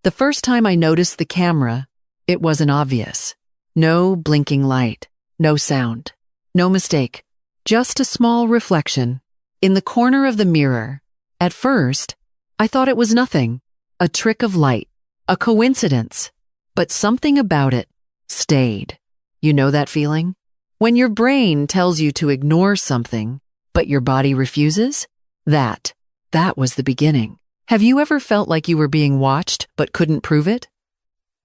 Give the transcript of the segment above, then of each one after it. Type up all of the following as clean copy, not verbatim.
The first time I noticed the camera, it wasn't obvious. No blinking light, no sound, no mistake, just a small reflection in the corner of the mirror. At first, I thought it was nothing, a trick of light, a coincidence, but something about it stayed. You know that feeling? When your brain tells you to ignore something, but your body refuses? That was the beginning. Have you ever felt like you were being watched but couldn't prove it?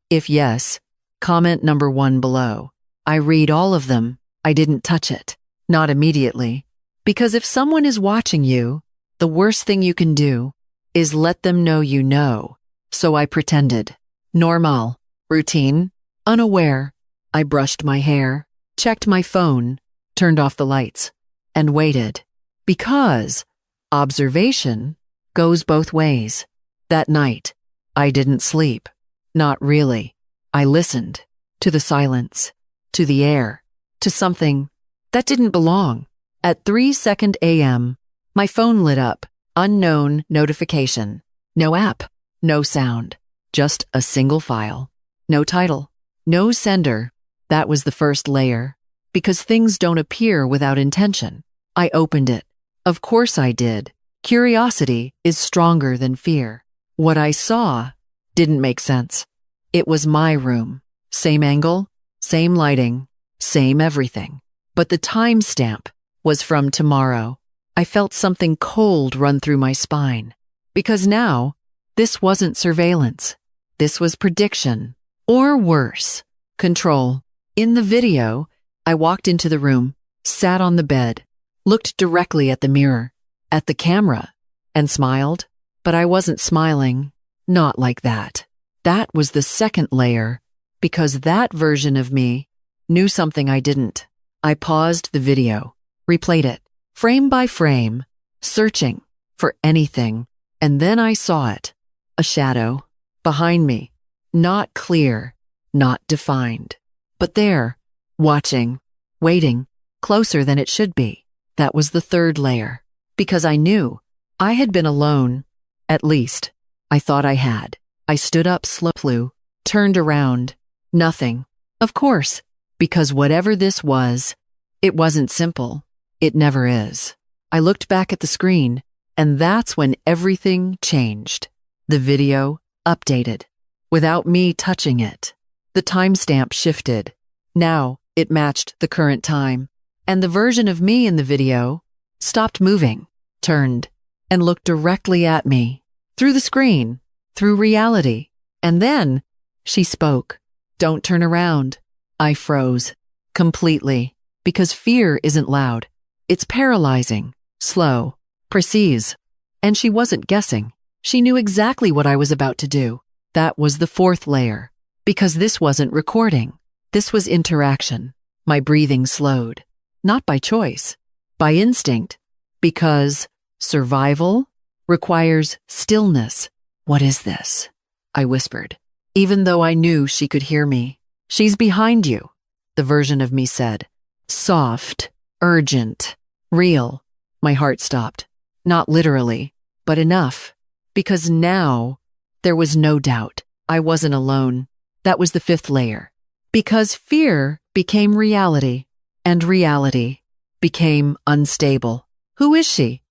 If yes, comment number 1 below. I read all of them. I didn't touch it. Not immediately. Because if someone is watching you, the worst thing you can do is let them know you know. So I pretended. Normal. Routine. Unaware. I brushed my hair, checked my phone, turned off the lights, and waited. Because observation goes both ways. That night, I didn't sleep. Not really. I listened to the silence, to the air, to something that didn't belong. At 3:02 a.m., my phone lit up. Unknown notification. No app, no sound, just a single file. No title, no sender. That was the first layer. Because things don't appear without intention. I opened it. Of course I did. Curiosity is stronger than fear. What I saw didn't make sense. It was my room. Same angle, same lighting, same everything. But the timestamp was from tomorrow. I felt something cold run through my spine. Because now, this wasn't surveillance. This was prediction. Or worse, control. In the video, I walked into the room, sat on the bed, looked directly at the mirror, at the camera, and smiled. But I wasn't smiling. Not like that. That was the second layer, because that version of me knew something I didn't. I paused the video, replayed it, frame by frame, searching for anything, and then I saw it. A shadow, behind me, not clear, not defined, but there, watching, waiting, closer than it should be. That was the third layer, because I knew I had been alone. At least, I thought I had. I stood up slowly, turned around. Nothing. Of course, because whatever this was, it wasn't simple. It never is. I looked back at the screen, and that's when everything changed. The video updated. Without me touching it. The timestamp shifted. Now, it matched the current time. And the version of me in the video stopped moving, turned, and looked directly at me. Through the screen, through reality. And then, she spoke. Don't turn around. I froze. Completely. Because fear isn't loud. It's paralyzing, slow, precise. And she wasn't guessing. She knew exactly what I was about to do. That was the fourth layer. Because this wasn't recording. This was interaction. My breathing slowed. Not by choice. By instinct. Because survival requires stillness. What is this? I whispered. Even though I knew she could hear me. She's behind you, the version of me said. Soft, urgent, real. My heart stopped. Not literally, but enough. Because now, there was no doubt. I wasn't alone. That was the fifth layer. Because fear became reality, and reality became unstable. Who is she?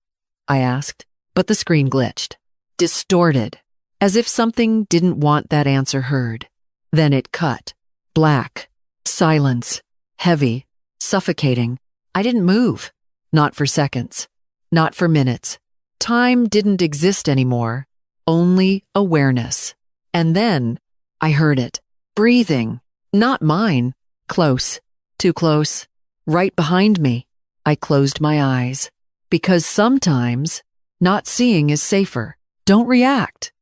I asked, but the screen glitched. Distorted, as if something didn't want that answer heard. Then it cut. Black. Silence. Heavy. Suffocating. I didn't move. Not for seconds. Not for minutes. Time didn't exist anymore. Only awareness. And then I heard it. Breathing. Not mine. Close. Too close. Right behind me. I closed my eyes. Because sometimes not seeing is safer. Don't react.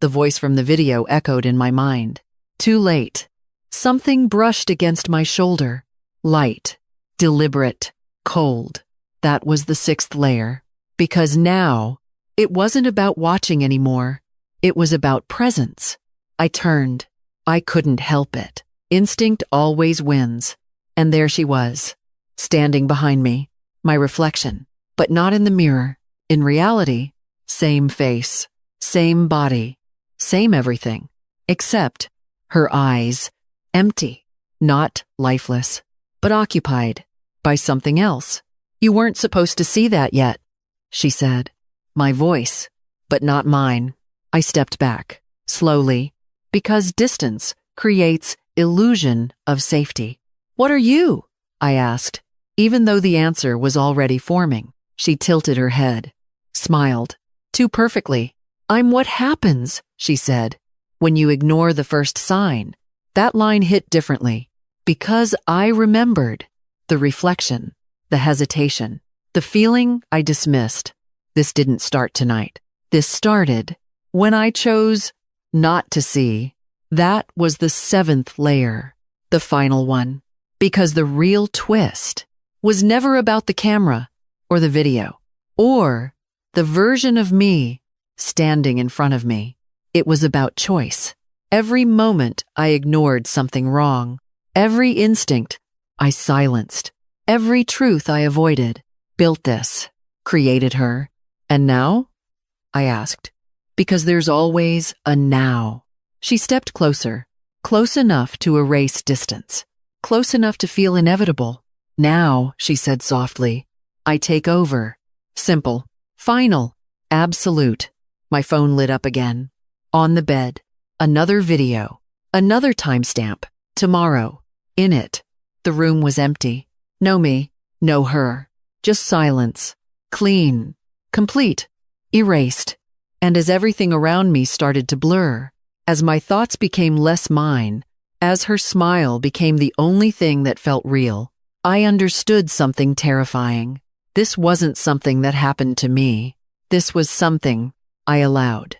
The voice from the video echoed in my mind. Too late. Something brushed against my shoulder. Light. Deliberate. Cold. That was the sixth layer. Because now, it wasn't about watching anymore. It was about presence. I turned. I couldn't help it. Instinct always wins. And there she was, standing behind me, my reflection, but not in the mirror. In reality, same face, same body, Same everything. Except her eyes, empty, not lifeless, but occupied by something else. You weren't supposed to see that yet, she said. My voice, but not mine. I stepped back, slowly, because distance creates illusion of safety. What are you? I asked, even though the answer was already forming. She tilted her head, smiled, too perfectly. I'm what happens, she said, when you ignore the first sign. That line hit differently, because I remembered the reflection, the hesitation, the feeling I dismissed. This didn't start tonight. This started when I chose not to see. That was the 7th layer, the final one, because the real twist was never about the camera or the video or the version of me standing in front of me. It was about choice. Every moment I ignored something wrong. Every instinct I silenced. Every truth I avoided. Built this, created her. And now? I asked. Because there's always a now. She stepped closer, close enough to erase distance, close enough to feel inevitable. Now, she said softly, I take over. Simple, final, absolute. My phone lit up again. On the bed, another video, another timestamp. Tomorrow. In it, the room was empty. No me, no her. Just silence. Clean. Complete. Erased. And as everything around me started to blur, as my thoughts became less mine, as her smile became the only thing that felt real, I understood something terrifying. This wasn't something that happened to me. This was something I allowed.